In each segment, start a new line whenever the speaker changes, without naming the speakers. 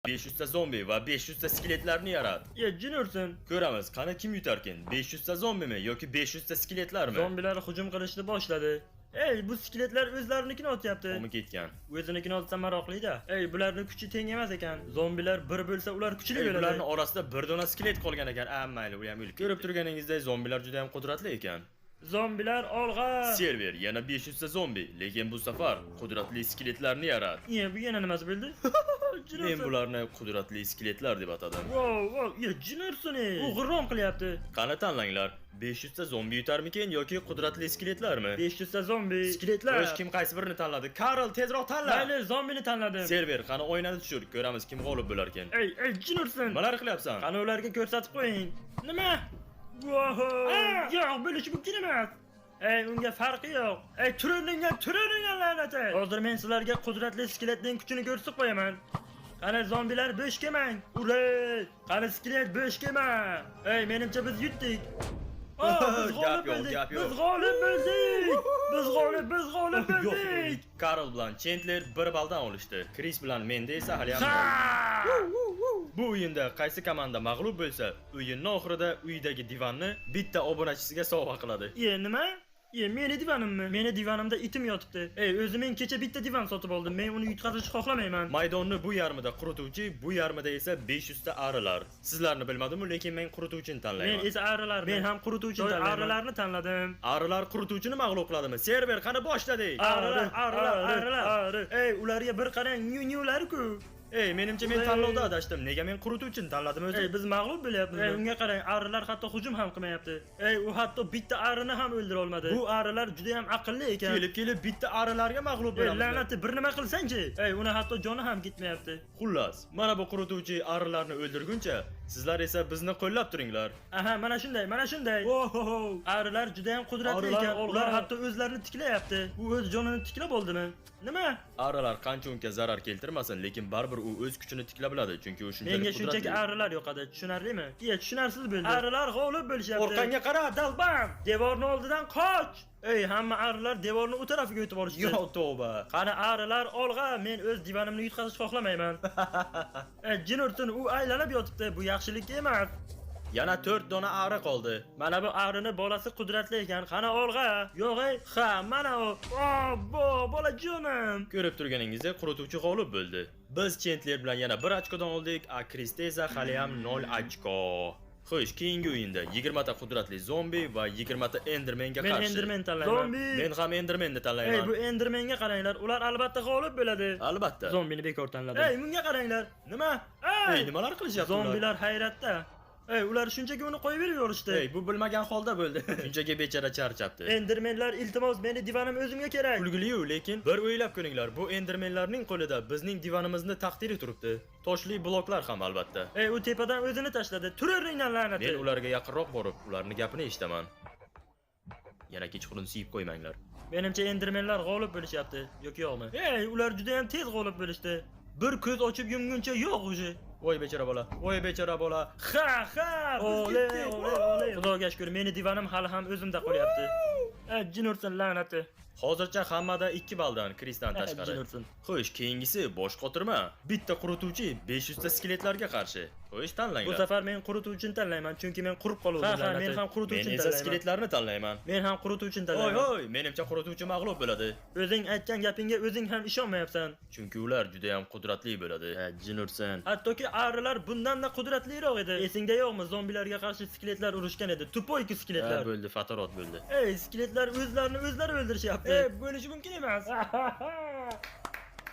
500 ta zombi va 500 ta skeletlarni yarat.
Juniorson.
Ko'ramiz, qani kim yutarkin? 500 ta zombimi yoki 500 ta skeletlarmi?
Zombilar hujum qilishni boshladi. Ey, bu skeletlar o'zlariniki otyapti.
Qo'mi ketgan.
O'zinikini otsa maroqli-da. Ey, bularning kuchi teng emas ekan. Zombilar bir bo'lsa, ular kuchli bo'ladi.
Ularning orasida bir dona skelet qolgan ekan. Mayli, u ham o'lib. Ko'rib turganingizdek, zombilar juda ham qudratli ekan.
Zombilar olg'a.
Server yana 500 ta zombi, lekin bu safar qudratli skeletlarni yarat.
Bu yana nimasi bo'ldi?
Men bularni qudratli skeletlar deb atadim.
Wow, Juniorson, u g'irrom qilyapti.
Qani tanlanglar, 500 ta zombi yutarmikin yoki qudratli skeletlarmi?
500 ta zombi, skeletlar.
Xo'sh, kim qaysi birini tanladi? Karl, tezroq tanla.
Mayli, zombini tanladim.
Server, qani o'ynani tushir, ko'ramiz kim g'olib bo'lar ekan.
Ey, Juniorson.
Nimalar qilyapsan?
Qani ularga ko'rsatib qo'ying. Nima? Voho! Yo'q, bo'lish mumkin emas. Ey, unga farqi yo'q. Ey, turinglar la'nati. Hozir men sizlarga qudratli skeletning kuchini ko'rsatib qo'yaman. Qani zombilar bo'sh kelmang. Ure! Qani skelet bo'sh kelma. Ey, menimcha biz yutdik. Biz g'olib bo'ldik. Biz g'olib bo'ldik.
Karl bilan Chandler bir balldan olishdi. Chris bilan Menda esa hali ham. Bu o'yinda qaysi komanda mag'lub bo'lsa, o'yinning oxirida uyidagi divanni bitta obunachisiga sovg'a qiladi.
Nima? Meni divanimmi? Meni divanimda itim yotibdi. Ey, o'zim men kecha bitta divan sotib oldim. Men uni yutqazishni xohlamayman.
Maydonni bu yarmida qurituvchi, bu yarmida esa 500 ta arilar. Sizlarni bilmadim, lekin men qurituvchini tanlayman.
Men esa arilar. Men ham qurituvchini tanlayman. Arilarni tanladim.
Arilar qurituvchini mag'lub qiladimi? Server, qani boshladik.
Arilar. Ey, ularga bir qarang, nyular-ku.
Ey, menimcha men tanlovda adashdim. Nega men qurituvchini tanladim o'zi?
Ey, biz mag'lub bo'lyapmiz. Ey, unga qarang, arilar hatto hujum ham qilmayapti. Ey, u hatto bitta arini ham o'ldira olmadi. Bu arilar juda ham aqlli ekan.
Kelib bitta arilarga mag'lub bo'lamiz.
La'nati, bir nima qilsang-chi? Ey, uni hatto joni ham ketmayapti.
Xullas, mana bu qurituvchi arilarni o'ldirguncha, sizlar esa bizni qo'llab turinglar.
Aha, mana shunday. Oho! Arilar juda ham qudratli ekan. Ular hatto o'zlarini tiklayapti. U o'z jonini tiklab oldimi? Nima?
Arilar qancha unga zarar keltirmasin, lekin baribir u o'z kuchini tiklab biladi, chunki u shunchalik
qudratli. Menga shunchaki arilar yoqadi, tushunarlimi? Tushunarsiz bo'ldi. Arilar g'olib bo'lishyapti.
Orqangga qara, dalbam!
Devorning oldidan qoch! Ey, hamma arilar devorning u tarafiga o'tib olishdi.
Yo, tavba.
Qani arilar olg'a, men o'z divanimni yutqazishni xohlamayman. Juniorson, u aylanib yotibdi, bu yaxshilik emas.
Yana 4 dona ari qoldi.
Mana bu arini bolasi qudratli ekan. Qani olg'a. Yo'q, mana u. Bolajonim.
Ko'rib turganingizdek, qurituvchi g'olib bo'ldi. Biz Chandler bilan yana 1 ochkodan oldik, a Chrisda esa hali ham 0 ochko. Xo'sh, keyingi o'yinda 20 ta qudratli zombi va 20 ta endermenga qarshi.
Men endermen tanlayman.
Men ham endermenni tanlayman.
Ey, bu endermenga qaranglar, ular albatta g'olib bo'ladi.
Albatta.
Zombini bekor tanladim. Ey, bunga qaranglar. Nima?
Ey, nimalar qilishyapti ular?
Zombilar hayratda. Ey, ular shunchaki uni qo'yib yuborishdi.
Ey, bu bilmagan holda bo'ldi. Shunchaki bechara charchabdi.
Endermenlar, iltimos, meni divanim o'zimga kerak.
Kulgili-yu, lekin bir o'ylab ko'ringlar, bu endermenlarning qo'lida bizning divanimizni taqdiri turibdi. Toshli bloklar ham albatta.
Ey, u tepadan o'zini tashladi. Turaveringlar la'nati.
Men ularga yaqinroq borib, ularning gapini eshitaman. Yana kechqurun siyib qo'ymanglar.
Menimcha endermenlar g'olib bo'lishyapti, yoki yo'qmi? Ey, ular juda ham tez g'olib bo'lishdi. Bir ko'z ochib yumguncha yo'q o'zi.
Voy bechora bola.
Ole. Xudoga shukr, meni divanim hali ham o'zimda qolyapti. Juniorson la'nati.
Hozircha hammada 2 balldan Krisdan tashqari. Xo'sh, keyingisi bosh qotirma. Bitta qurituvchi 500 ta skeletlarga qarshi. Xo'sh, tanlanglar.
Bu safar men qurituvchini tanlayman, chunki men qurib qoluvdim. Men ham qurituvchini
tanlayman. Men esa skeletlarni tanlayman.
Men ham qurituvchini tanlayman.
Voy, menimcha qurituvchi mag'lub bo'ladi.
O'zing aytgan gapingga o'zing ham ishonmayapsan.
Chunki ular juda ham qudratli bo'ladi. Juniorson.
Hattoki arilar bundan-da qudratliroq edi. Esingda yo'qmi? Zombilarga qarshi skeletlar urushgan edi. Tupoyki skeletlar.
Bo'ldi, fatorot bo'ldi.
Ey, skeletlar o'zlarini o'zlari o'ldirishyapti. Bo'lishi mumkin emas.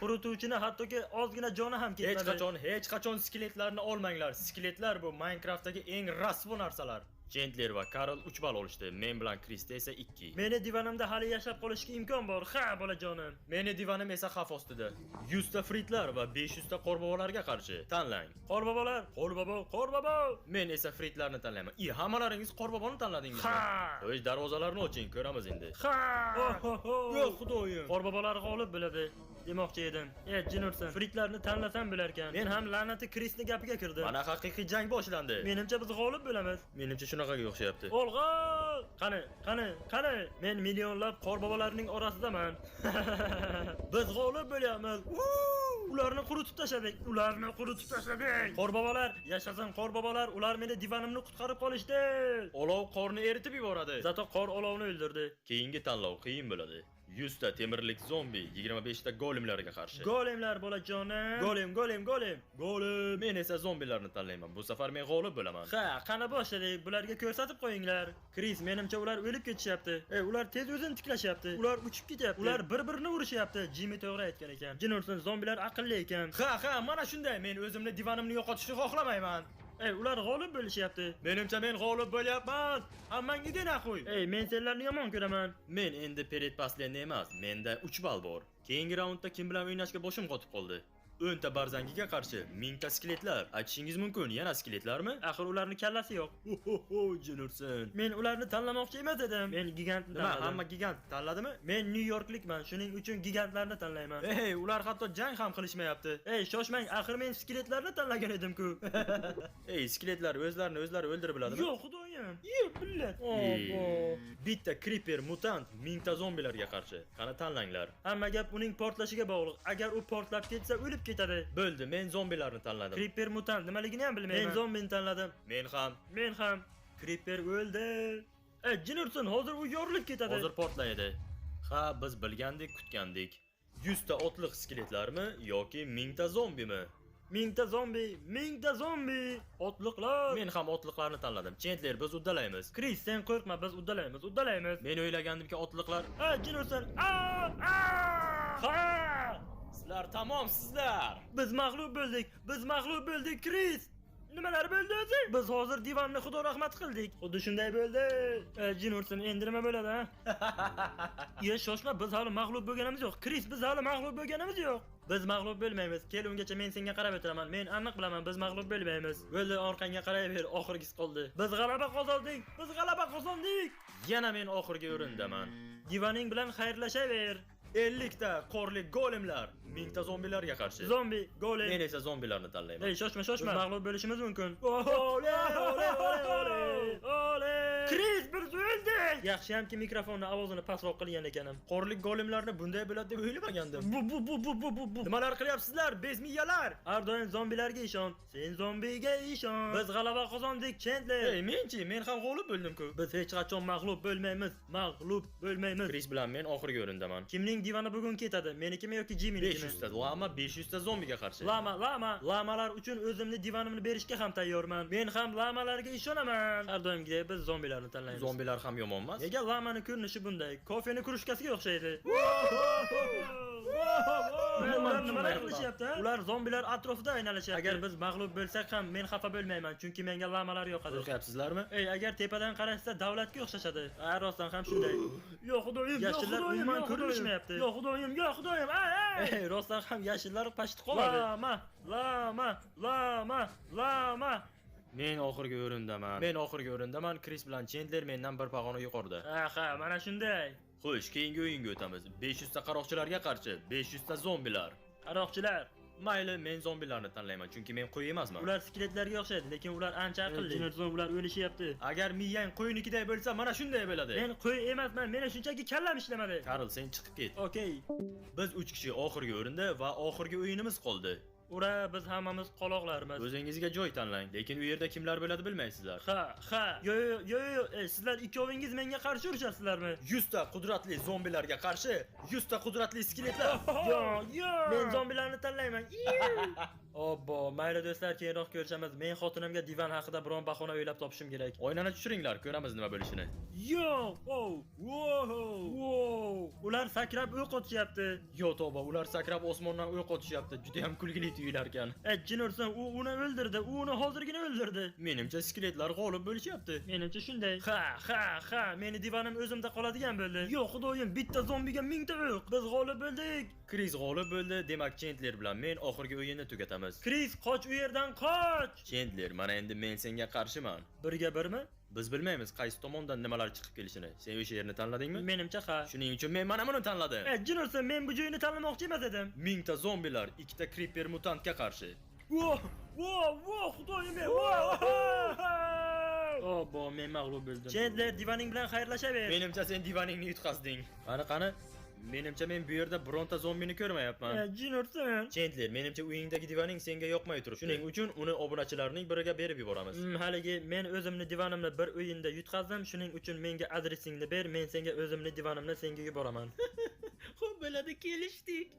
Qurituvchini hattoki ozgina joni ham ketmadi.
Hech qachon skeletlarni olmanglar. Skeletlar bu Minecraftdagi eng rasvo narsalar. Chandler va Karl 3 ball olishdi. Men bilan Krista esa 2.
Meni divanimda hali yashab qolishga imkon bor. Bolajonim.
Meni divanim esa xavf ostida. 100 ta fritlar va 500 ta qorbobolarga qarshi. Tanlang.
Qorbobolar, qorbobo.
Men esa fritlarni tanlayman. Hammalaringiz qorboboni tanladingizmi? O'z darvozalarni oching, ko'ramiz endi. Yo'q, xudoyim.
Qorbobolar g'olib bo'ladi demoqchi edim. Juniorson, fritlarni tanlasam bo'lar ekan. Men ham la'nati Krisni gapiga kirdim.
Mana haqiqiy jang boshlandi.
Menimcha biz g'olib bo'lamiz.
Menimcha shunaqaga o'xshayapti.
Olg'a! Qani? Men millionlab qorbobolarning orasidaman. Biz g'olib bo'lyapmiz. Ularni quritib tashladik. Ularni quritib tashladik. Qorbobolar, yashasin qorbobolar. Ular meni divanimni qutqarib qolishdi.
Olov qorni eritib yuboradi.
Zato qor olovni o'ldirdi.
Keyingi tanlov qiyin bo'ladi. 100 ta temirlik zombi, 25 ta golemlarga qarshi.
Golemlar bolajonim. Golem.
Golem. Men esa zombilarni tanlayman. Bu safar men g'olib bo'laman.
Ha, qani boshladik. Bularga ko'rsatib qo'yinglar. Kris, menimcha ular o'lib ketishyapti. Ular tez o'zini tiklashyapti. Ular uchib ketyapti. Ular bir-birini urishyapti. Jimmy to'g'ri aytgan ekan. Jin ursin, zombilar aqlli ekan.
Ha, mana shunday. Men o'zimni divanimni yo'qotishni xohlamayman.
Ular g'olib bo'lishyapti.
Menimcha men g'olib bo'lyapman. Hammangizga na qo'y.
Men senlarni yomon ko'raman.
Men endi predpaslenni emas, menda 3 ball bor. Keyingi raundda kim bilan o'ynashga boshim qotib qoldi. 10 ta barzangiga qarshi 1000 ta skeletlar. Aytishingiz mumkin, yana skeletlarmi?
Axir ularning kallasi yo'q.
Jin ursin.
Men ularni tanlamoqchi emas edim. Men gigantni tanladim.
Hamma gigant tanladimi?
Men New Yorklikman, shuning uchun gigantlarni tanlayman.
Ular hatto jang ham qilishmayapti.
Shoshmang, axir men skeletlarni tanlagan edim-ku.
Skeletlar o'zlarini o'ldirib biladimi?
Yo'q, xudoyim. Billat.
Bitta creeper mutant 1000 ta zombilarga qarshi. Qani tanlanglar.
Hamma gap uning portlashiga bog'liq. Agar u portlab ketsa, o'lib ketadi.
Bo'ldi, men zombilarni tanladim.
Creeper mutant nimaligini ham bilmayman. Men zombini tanladim. Men ham. Creeper o'ldi. Jin ursin, hozir u yorilib ketadi.
Hozir portlaydi. Ha, biz bilgandik, kutgandik. 100 ta otliq skeletlarmi yoki 1000 ta zombimi?
1000 ta zombi. Otliqlar.
Men ham otliqlarni tanladim. Chandler, biz uddalaymiz.
Kris, sen qo'rqma, biz uddalaymiz.
Men o'ylagandimki otliqlar.
Jin ursin.
Sizlar tamomsizlar.
Biz mag'lub bo'ldik, Kris. Nimalar bo'ldi o'zi? Biz hozir divanni Xudo rahmat qildik. Xuddi shunday bo'ldi. Jin ursin, endi nima bo'ladi, ha? Shoshma, biz hali mag'lub bo'lganimiz yo'q. Kris, biz hali mag'lub bo'lganimiz yo'q. Biz mag'lub bo'lmaymiz. Kel, ungacha men senga qarab o'tiraman. Men aniq bilaman, biz mag'lub bo'lmaymiz. Bo'ldi, orqangga qarayver, oxirgisi qoldi. Biz g'alaba qozondik.
Yana men oxirgi o'rindaman.
Divaning bilan xayrlashaver.
50 ta qorli golemlar 1000 ta zombilarga qarshi.
Zombi, golem.
Men esa zombilarni tanlayman.
Shoshma. Biz mag'lub bo'lishimiz mumkin. Ole! Kris, biz o'ldik. Yaxshiyamki mikrofonning ovozini pastroq qilgan ekanman.
Qorli golemlarni bunday bo'ladi deb o'ylamagandim.
Bu.
Nimalar qilyapsizlar, bezmiyalar?
Har doim zombilarga ishon. Sen zombiga ishon. Biz g'alaba qozondik, Chandler.
Men ham g'olib bo'ldim-ku.
Biz hech qachon mag'lub bo'lmaymiz.
Kris bilan men oxirgi o'rindaman.
Kimning divani bugun ketadi? Menikimi yoki Jimmynikimi?
500 ta lama, 500 ta zombiga qarshi.
Lamalar uchun o'zimni divanimni berishga ham tayyorman. Men ham lamalarga ishonaman. Har doimgidek biz zombilarni tanlaymiz.
Zombilar ham yomon emas.
Nega lamani ko'rinishi bunday? Kofeni krujkasiga o'xshaydi. Ular nimalar qilishyapti? Ular zombilar atrofida aynalashyapti. Agar biz mag'lub bo'lsak ham men xafa bo'lmayman, chunki menga lamalar yoqadi.
Qo'rqyapsizlarmi?
Agar tepadan qarashsa davlatga o'xshashadi. Rostdan ham shunday. Yo'q, xudoyim, yashillar umuman ko'rinishmayapti. Yo'q, xudoyim. Rostdan ham yashillar pashti qoladi. Lama.
Men oxirgi o'rindaman. Kris bilan Chandler mendan bir pog'ona yuqorida.
Mana shunday.
Xo'sh, keyingi o'yinga o'tamiz. 500 ta qaroqchilarga qarshi 500 ta zombilar.
Qaroqchilar.
Mayli, men zombilarni tanlayman, chunki men qo'y emasman.
Ular skeletlarga o'xshaydi, lekin ular ancha aqlli. Ular o'lishyapti.
Agar miyang qo'ynikiday bo'lsa, mana shunday bo'ladi.
Men qo'y emasman, meni shunchaki kallam ishlamadi.
Karl, sen chiqib ket.
Okey.
Biz 3 kishi oxirgi o'rinda va oxirgi o'yinimiz qoldi.
Ura, biz hammamiz qoloqlarmiz.
O'zingizga joy tanlang, lekin u yerda kimlar bo'ladi bilmaysizlar.
Yo'q. Sizlar ikkovingiz menga qarshi urishasizlarmi?
100 ta qudratli zombilarga qarshi 100 ta qudratli skeletlar.
Yo'q. Men zombilarni tanlayman. Obbo, mayli do'stlar, keyinroq ko'rishamiz. Men xotinimga divan haqida biron bahona o'ylab topishim kerak.
O'ynani tushiringlar, ko'ramiz nima bo'lishini.
Yo'q. Ular sakrab o'q otishyapti.
Yo tavba, ular sakrab osmondan o'q otishyapti. Juda ham kulgili tuyular ekan.
Jin ursin, u uni o'ldirdi. U uni hozirgina o'ldirdi.
Menimcha skeletlar g'olib bo'lishyapti.
Menimcha shunday. Meni divanim o'zimda qoladigan bo'ldi. Yo'q, xudoyim, bitta zombiga 1000 ta o'q. Biz g'olib bo'ldik.
Kris g'olib bo'ldi. Demak, Chandler bilan men oxirgi o'yinni tugatamiz.
Kris, qoch u yerdan, qoch.
Chandler, mana endi men senga qarshiman.
Birga birmi?
Biz bilmaymiz qaysi tomondan nimalar chiqib kelishini. Sen o'sha yerni tanladingmi?
Menimcha ha.
Shuning uchun men mana buni tanladim.
Jin ursin, men bu joyni tanlamoqchi emas edim.
1000 ta zombilar, 2 ta creeper mutantga qarshi.
Xudoyim. Obbo, men mag'lub bo'ldim. Chandler, divaning bilan xayrlashaver.
Menimcha sen divaningni yutqazding. Qani, Menimcha men bu yerda bironta zombini ko'rmayapman.
Jin ursin.
Chandler, menimcha uyingdagi divaning senga yoqmay turibdi. Shuning uchun uni obunachilarning biriga berib yuboramiz.
Haligi men o'zimni divonimni bir o'yinda yutqazdim, shuning uchun menga adresingni ber, men senga o'zimni divonimni senga yuboraman.
Xo'p, bo'ladi, kelishdik.